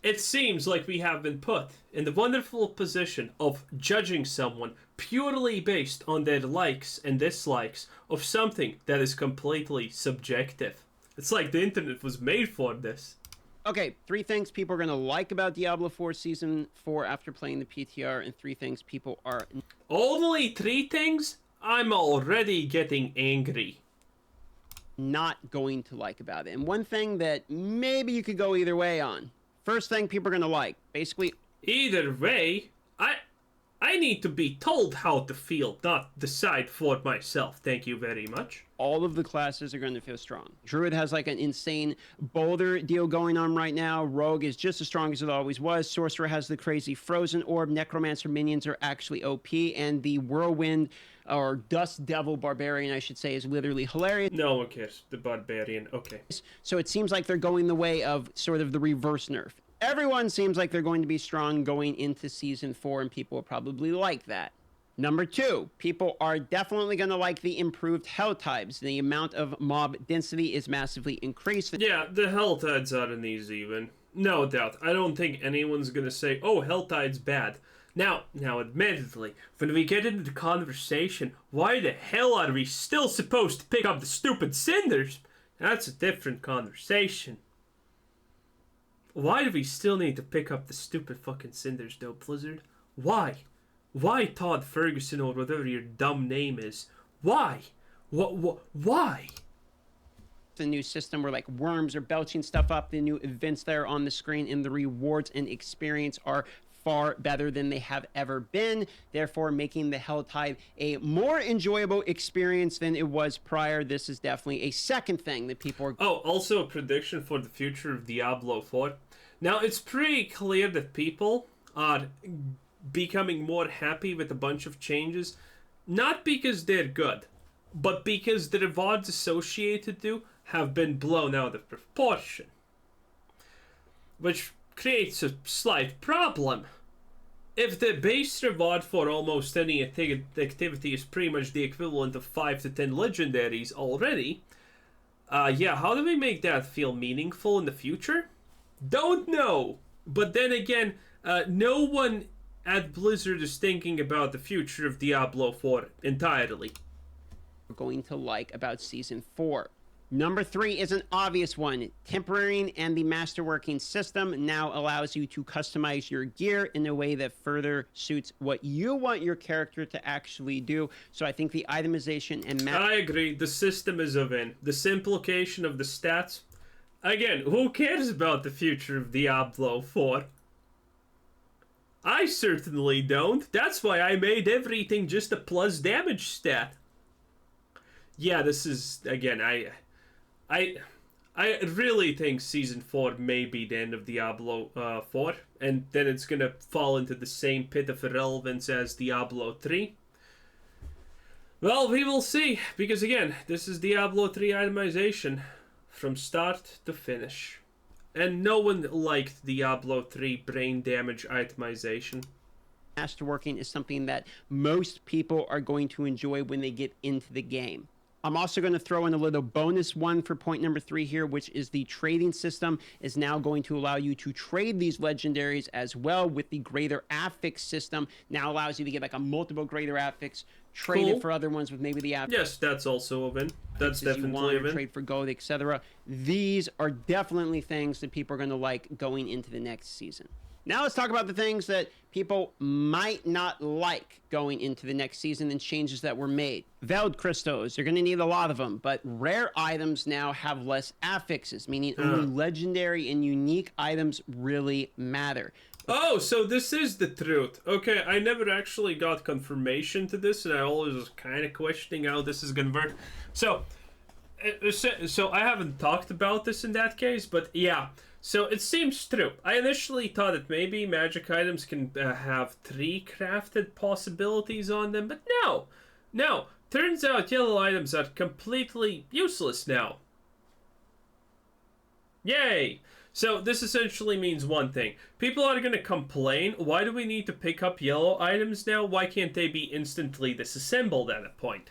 It seems like we have been put in the wonderful position of judging someone purely based on their likes and dislikes of something that is completely subjective. It's like the internet was made for this. Okay, 3 things people are going to like about Diablo 4 Season 4 after playing the PTR, and 3 things people are Only 3 things? I'm already getting angry. not going to like about it. And one thing that maybe you could go either way on. First thing people are going to like, basically, Either way, I need to be told how to feel, not decide for myself. Thank you very much. all of the classes are going to feel strong. Druid has like an insane boulder deal going on right now. Rogue is just as strong as it always was. Sorcerer has the crazy frozen orb. Necromancer minions are actually OP, and the whirlwind or dust devil barbarian, I should say, is literally hilarious. No one cares. The barbarian. Okay. So it seems like they're going the way of sort of the reverse nerf. Everyone seems like they're going to be strong going into Season 4, and people will probably like that. Number 2, people are definitely going to like the improved helltides. The amount of mob density is massively increased. Yeah, the helltides aren't easy even. No doubt. I don't think anyone's gonna say, oh, helltide's bad. Now, admittedly, when we get into the conversation, why the hell are we still supposed to pick up the stupid cinders? That's a different conversation. Why do we still need to pick up the stupid fucking cinders, though, Blizzard? Why? Why Todd Ferguson or whatever your dumb name is? Why? Why? The new system where like worms are belching stuff up, the new events there on the screen, and the rewards and experience are far better than they have ever been, therefore making the Helltide a more enjoyable experience than it was prior. This is definitely a second thing that people are... Oh, also a prediction for the future of Diablo 4. Now, it's pretty clear that people are becoming more happy with a bunch of changes, not because they're good, but because the rewards associated to have been blown out of proportion, which creates a slight problem. If the base reward for almost any activity is pretty much the equivalent of 5 to 10 legendaries already, yeah, how do we make that feel meaningful in the future? Don't know. But then again, no one at Blizzard is thinking about the future of Diablo 4 entirely. Going to like about Season 4. Number 3 is an obvious one. Tempering and the masterworking system now allows you to customize your gear in a way that further suits what you want your character to actually do. So I think the itemization and... I agree. The system is a win. The simplification of the stats. Again, who cares about the future of Diablo 4? I certainly don't. That's why I made everything just a plus damage stat. Yeah, this is... Again, I really think Season 4 may be the end of Diablo 4, and then it's gonna fall into the same pit of irrelevance as Diablo 3. Well, we will see, because again, this is Diablo 3 itemization from start to finish. And no one liked Diablo 3 brain damage itemization. Masterworking is something that most people are going to enjoy when they get into the game. I'm also going to throw in a little bonus one for point number 3 here, which is the trading system is now going to allow you to trade these legendaries as well with the greater affix system. Now allows you to get like a multiple greater affix, trade it for other ones with maybe the affix. Yes, that's also a win. That's definitely a win. Trade for gold, etc. These are definitely things that people are going to like going into the next season. Now let's talk about the things that people might not like going into the next season and changes that were made. Veiled crystals, you're going to need a lot of them, but rare items now have less affixes, meaning only legendary and unique items really matter. Oh, so this is the truth. Okay, I never actually got confirmation to this, and I always was kind of questioning how this is going to work. So I haven't talked about this in that case, but yeah. So it seems true. I initially thought that maybe magic items can have 3 crafted possibilities on them, but no. Turns out yellow items are completely useless now. Yay! So this essentially means one thing. People are going to complain, why do we need to pick up yellow items now? Why can't they be instantly disassembled at a point?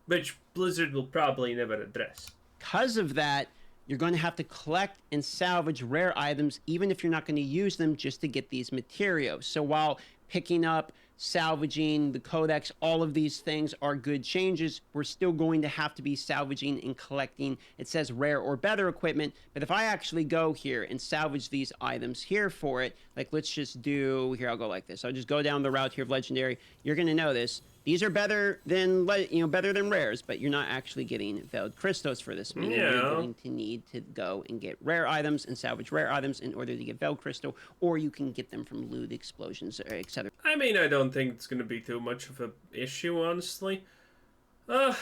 Which Blizzard will probably never address. Because of that, you're going to have to collect and salvage rare items, even if you're not going to use them, just to get these materials. So while picking up, salvaging, the codex, all of these things are good changes, we're still going to have to be salvaging and collecting, it says rare or better equipment. But if I actually go here and salvage these items here for it, like let's just do, here I'll go like this. I'll just go down the route here of legendary. You're going to notice these are better than, better than rares, but you're not actually getting veiled crystals for this. Meaning you're going to need to go and get rare items and salvage rare items in order to get veiled crystal, or you can get them from loot explosions, etc. I mean, I don't think it's gonna be too much of an issue, honestly. I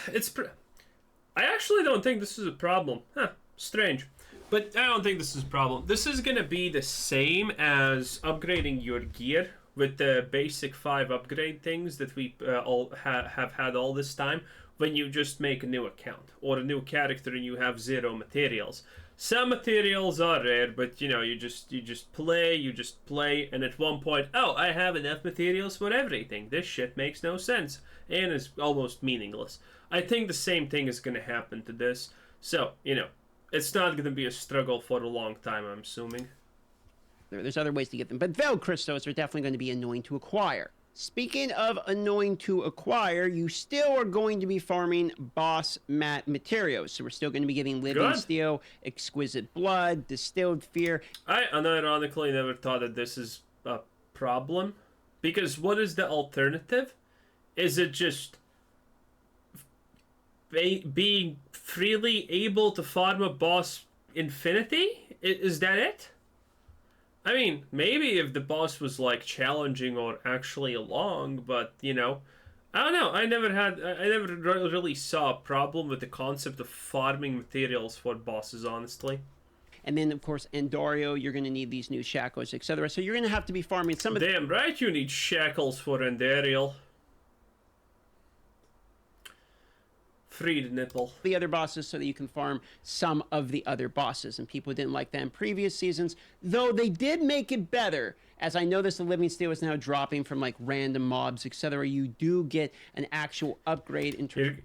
actually don't think this is a problem. Huh, strange. But I don't think this is a problem. This is gonna be the same as upgrading your gear with the basic 5 upgrade things that we all have had all this time when you just make a new account or a new character and you have 0 materials. Some materials are rare, but you just play, and at one point, oh, I have enough materials for everything. This shit makes no sense and is almost meaningless. I think the same thing is going to happen to this. So, it's not going to be a struggle for a long time, I'm assuming. There's other ways to get them, but veiled crystals are definitely going to be annoying to acquire. Speaking of annoying to acquire, you still are going to be farming boss mat materials. So we're still going to be getting living steel, exquisite blood, distilled fear. I unironically never thought that this is a problem. Because what is the alternative? Is it just being freely able to farm a boss infinity? Is that it? I mean, maybe if the boss was, like, challenging or actually long, but, I don't know. I never really saw a problem with the concept of farming materials for bosses, honestly. And then, of course, Endario, you're going to need these new shackles, etc. So you're going to have to be farming some of the... Damn right you need shackles for Endario. Free the nipple. The other bosses so that you can farm some of the other bosses, and people didn't like that in previous seasons, though they did make it better. As I noticed, the living steel is now dropping from like random mobs, etc. You do get an actual upgrade in terms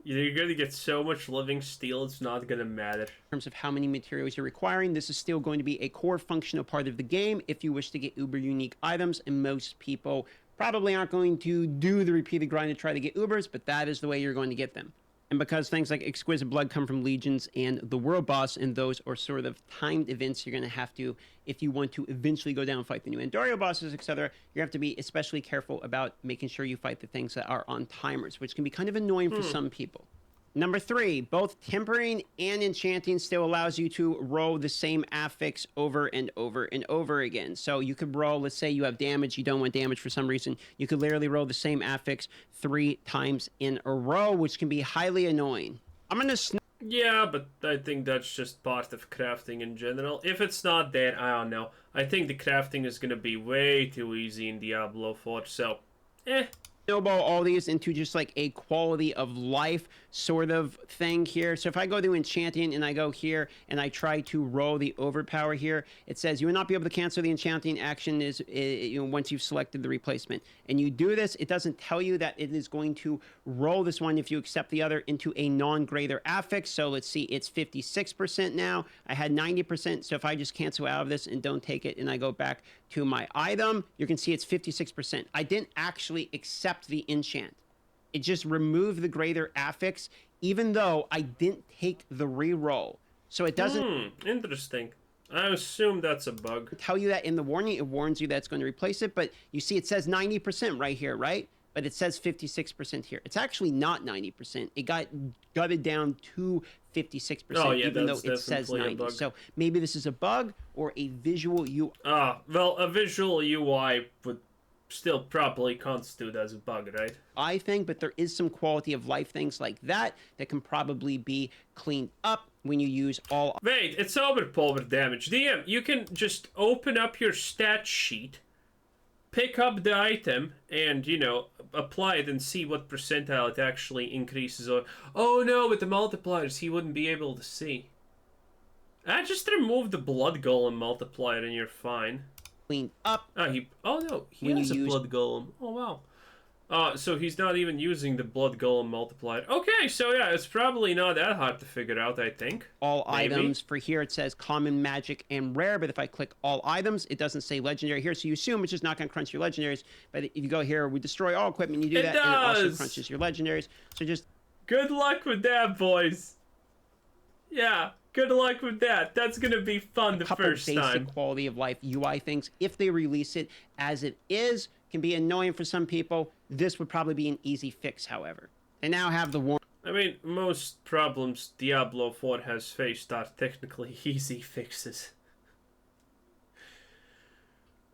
you're gonna get so much living steel, it's not gonna matter in terms of how many materials you're requiring. This is still going to be a core functional part of the game if you wish to get uber unique items, and most people probably aren't going to do the repeated grind to try to get Ubers, but that is the way you're going to get them. And because things like Exquisite Blood come from Legions and the World Boss, and those are sort of timed events, you're going to have to, if you want to eventually go down and fight the new Endario bosses, etc., you have to be especially careful about making sure you fight the things that are on timers, which can be kind of annoying for some people. Number 3, both tempering and enchanting still allows you to roll the same affix over and over and over again. So you could roll, let's say you have damage, you don't want damage for some reason, you could literally roll the same affix 3 times in a row, which can be highly annoying. I'm gonna yeah, but I think that's just part of crafting in general. If it's not there, I don't know. I think the crafting is gonna be way too easy in Diablo 4, so snowball all these into just like a quality of life sort of thing here. So if I go to enchanting and I go here and I try to roll the overpower here, it says you will not be able to cancel the enchanting action once you've selected the replacement. And you do this, it doesn't tell you that it is going to roll this one if you accept the other into a non-greater affix. So let's see, it's 56% now. I had 90%. So if I just cancel out of this and don't take it and I go back to my item, you can see it's 56%. I didn't actually accept the enchant. It just removed the greater affix, even though I didn't take the reroll. So it doesn't... Interesting. I assume that's a bug. Tell you that in the warning. It warns you that it's going to replace it, but you see it says 90% right here, right? But it says 56% here. It's actually not 90%. It got gutted down to 56%, even though it says 90. So maybe this is a bug or a visual UI. Well, a visual UI would still properly constitute as a bug, right? I think, but there is some quality of life things like that that can probably be cleaned up when you use all... Wait, it's overpower damage. DM, you can just open up your stat sheet, pick up the item, and, apply it and see what percentile it actually increases. Or, oh no, with the multipliers, he wouldn't be able to see. Just remove the blood golem multiplier and you're fine. Cleaned up. He has a blood golem. Oh, wow. So he's not even using the blood golem multiplier. Okay, so yeah, it's probably not that hard to figure out, I think. All Maybe. items. For here, it says common, magic, and rare, but if I click all items, it doesn't say legendary here, so you assume it's just not going to crunch your legendaries. But if you go here, we destroy all equipment, you do that, and it also crunches your legendaries. So just... Good luck with that, boys. Yeah, good luck with that. That's going to be fun the first time. A couple basic quality of life UI things, if they release it as it is, can be annoying for some people. This would probably be an easy fix, however. They now have the warning. I mean, most problems Diablo 4 has faced are technically easy fixes.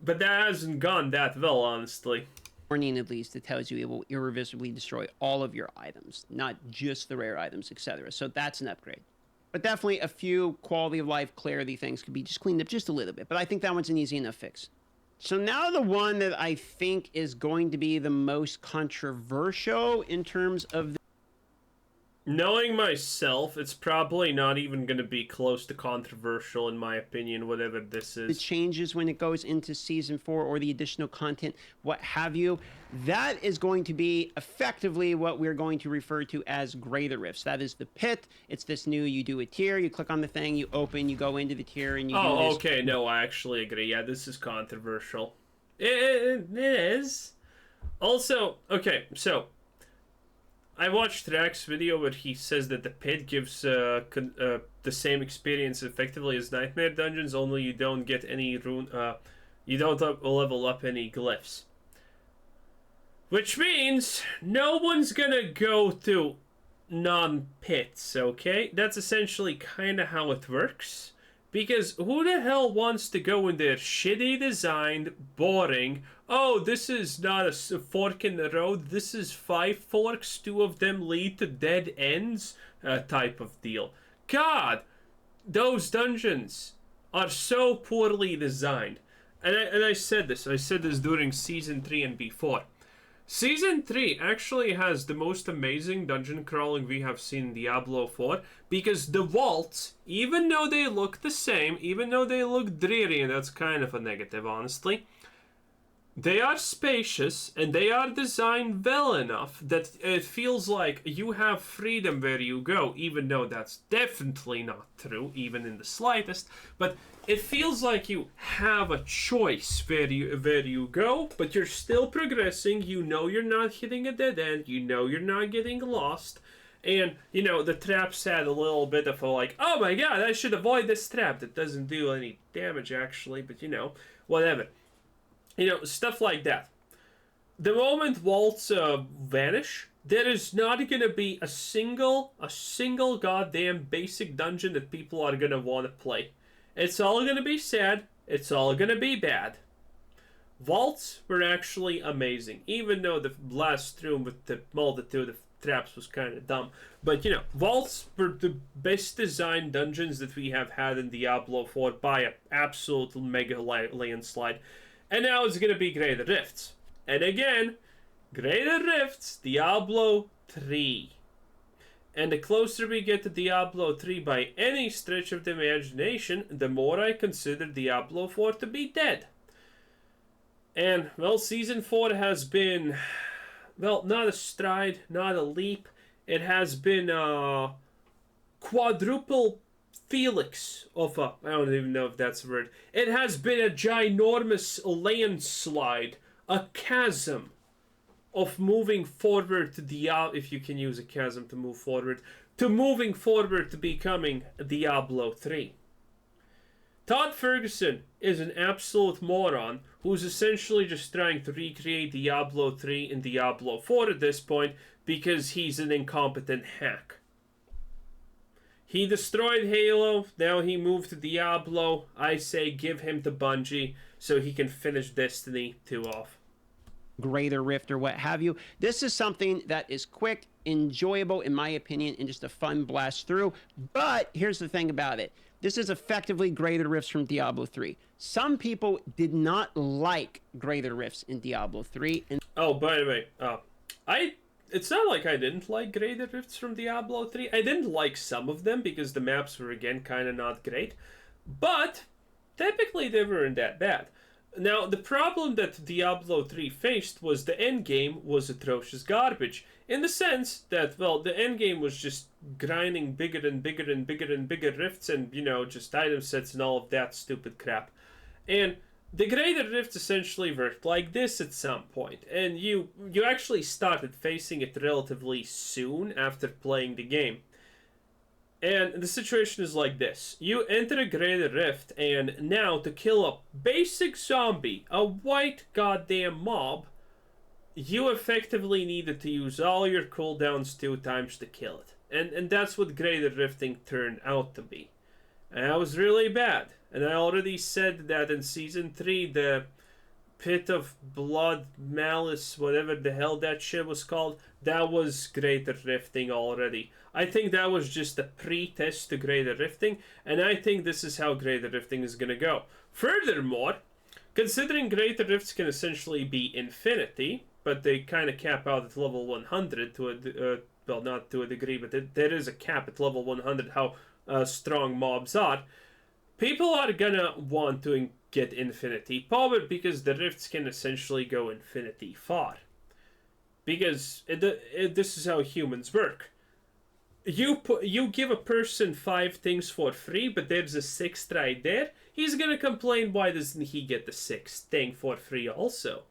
But that hasn't gone that well, honestly. Warning, at least, that tells you it will irreversibly destroy all of your items, not just the rare items, etc. So that's an upgrade. But definitely a few quality of life, clarity things could be just cleaned up just a little bit. But I think that one's an easy enough fix. So now the one that I think is going to be the most controversial in terms of... Knowing myself, it's probably not even going to be close to controversial, in my opinion, whatever this is. The changes when it goes into Season 4 or the additional content, what have you. That is going to be effectively what we're going to refer to as Greater Rifts. That is the pit. It's this new, you do a tier, you click on the thing, you open, you go into the tier, and you do this. Oh, okay, no, I actually agree. Yeah, this is controversial. It is. Also, okay, so... I watched Rack's video where he says that the pit gives the same experience effectively as Nightmare Dungeons, only you don't get any you don't level up any glyphs. Which means no one's gonna go to non-pits, okay? That's essentially kind of how it works. Because who the hell wants to go in their shitty designed, boring, oh, this is not a fork in the road, this is 5 forks, 2 of them lead to dead ends, type of deal. God, those dungeons are so poorly designed. And I said this during Season 3 and before. Season 3 actually has the most amazing dungeon crawling we have seen in Diablo 4, because the vaults, even though they look the same, even though they look dreary, and that's kind of a negative, honestly, they are spacious, and they are designed well enough that it feels like you have freedom where you go, even though that's definitely not true, even in the slightest, but it feels like you have a choice where you go, but you're still progressing, you know you're not hitting a dead end, you know you're not getting lost, and, you know, the traps had a little bit of a like, oh my god, I should avoid this trap that doesn't do any damage actually, but you know, whatever. You know, stuff like that. The moment vaults vanish, there is not going to be a single goddamn basic dungeon that people are going to want to play. It's all going to be sad. It's all going to be bad. Vaults were actually amazing, even though the last room with the multitude of traps was kind of dumb. But, you know, vaults were the best designed dungeons that we have had in Diablo 4 by an absolute mega landslide. And now it's going to be Greater Rifts. And again, Greater Rifts, Diablo 3. And the closer we get to Diablo 3 by any stretch of the imagination, the more I consider Diablo 4 to be dead. And, well, Season 4 has been, well, not a stride, not a leap. It has been a quadruple Felix of a, I don't even know if that's a word. It has been a ginormous landslide, a chasm of moving forward to Diablo, if you can use a chasm to move forward, to moving forward to becoming Diablo 3. Todd Ferguson is an absolute moron who's essentially just trying to recreate Diablo 3 and Diablo 4 at this point because he's an incompetent hack. He destroyed Halo, now he moved to Diablo. I say give him to Bungie so he can finish Destiny 2 off. Greater Rift or what have you. This is something that is quick, enjoyable in my opinion, and just a fun blast through. But here's the thing about it. This is effectively Greater Rifts from Diablo 3. Some people did not like Greater Rifts in Diablo 3. And oh, by the way, it's not like I didn't like Greater Rifts from Diablo 3. I didn't like some of them because the maps were, again, kind of not great. But typically they weren't that bad. Now, the problem that Diablo 3 faced was the endgame was atrocious garbage. In the sense that, well, the endgame was just grinding bigger and bigger and bigger and bigger rifts and, just item sets and all of that stupid crap. And the greater rifts essentially worked like this at some point, and you actually started facing it relatively soon after playing the game. And the situation is like this. You enter a greater rift, and now to kill a basic zombie, a white goddamn mob, you effectively needed to use all your cooldowns 2 times to kill it. And that's what greater rifting turned out to be. And that was really bad. And I already said that in Season 3, the Pit of Blood, Malice, whatever the hell that shit was called, that was greater rifting already. I think that was just a pre-test to greater rifting, and I think this is how greater rifting is gonna go. Furthermore, considering greater rifts can essentially be infinity, but they kind of cap out at level 100 to a, well, not to a degree, but there is a cap at level 100 how strong mobs are. People are gonna want to get infinity power because the rifts can essentially go infinity far. Because this is how humans work. You give a person 5 things for free, but there's a 6th right there. He's gonna complain, why doesn't he get the 6th thing for free also?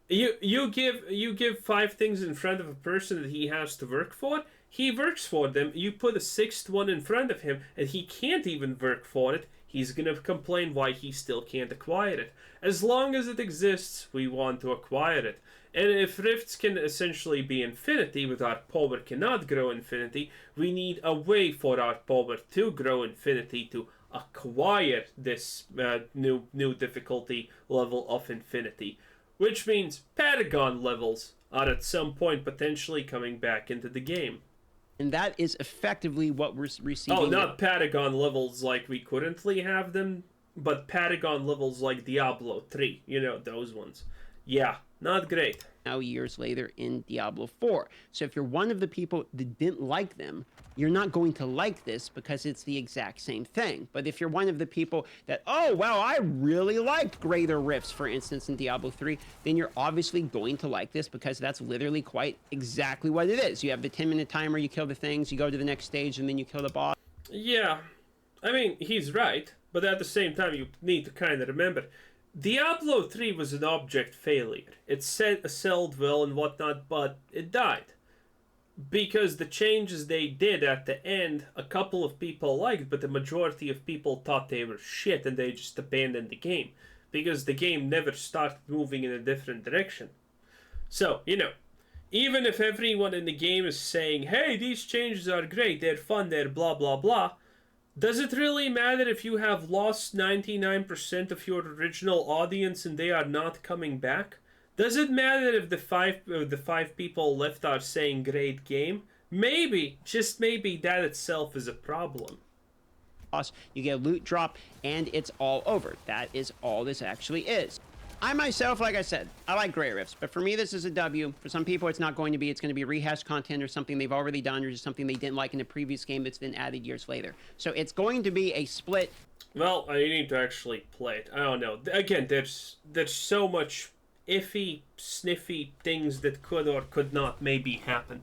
You give 5 things in front of a person that he has to work for. He works for them. You put a 6th one in front of him, and he can't even work for it. He's gonna complain why he still can't acquire it. As long as it exists, we want to acquire it. And if rifts can essentially be infinity, but our power cannot grow infinity, we need a way for our power to grow infinity to acquire this new difficulty level of infinity. Which means Paragon levels are at some point potentially coming back into the game. And that is effectively what we're receiving. Oh, not Paragon levels like we currently have them, but Paragon levels like Diablo 3. Those ones. Yeah, not great. Now, years later in Diablo 4. So if you're one of the people that didn't like them, you're not going to like this because it's the exact same thing. But if you're one of the people that, oh, wow, I really liked greater rifts, for instance, in Diablo 3, then you're obviously going to like this because that's literally quite exactly what it is. You have the 10-minute timer, you kill the things, you go to the next stage, and then you kill the boss. Yeah, I mean, he's right, but at the same time, you need to kind of remember, Diablo 3 was an object failure. It sold well and whatnot, but it died. Because the changes they did at the end, a couple of people liked, but the majority of people thought they were shit and they just abandoned the game. Because the game never started moving in a different direction. So, even if everyone in the game is saying, hey, these changes are great, they're fun, they're blah blah blah, does it really matter if you have lost 99% of your original audience and they are not coming back? Does it matter if the five people left are saying great game? Maybe, just maybe, that itself is a problem. You get a loot drop, and it's all over. That is all this actually is. I myself, like I said, I like Grey Rifts, but for me, this is a W. For some people, it's not going to be. It's going to be rehashed content or something they've already done or just something they didn't like in a previous game that's been added years later. So it's going to be a split. Well, I need to actually play it. I don't know. Again, there's so much iffy, sniffy things that could or could not maybe happen.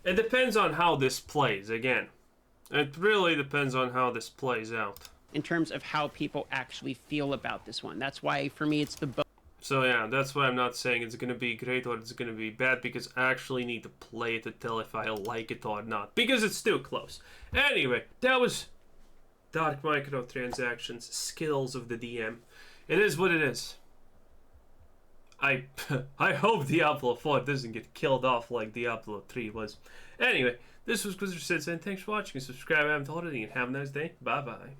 It depends on how this plays, again. It really depends on how this plays out. In terms of how people actually feel about this one. That's why, for me, it's the both. So yeah, that's why I'm not saying it's going to be great or it's going to be bad, because I actually need to play it to tell if I like it or not, because it's too close. Anyway, that was Dark Microtransactions, Skills of the DM. It is what it is. I hope Diablo 4 doesn't get killed off like Diablo 3 was. Anyway, this was Quizzer Sid saying thanks for watching. Subscribe if you haven't already, and have a nice day. Bye-bye.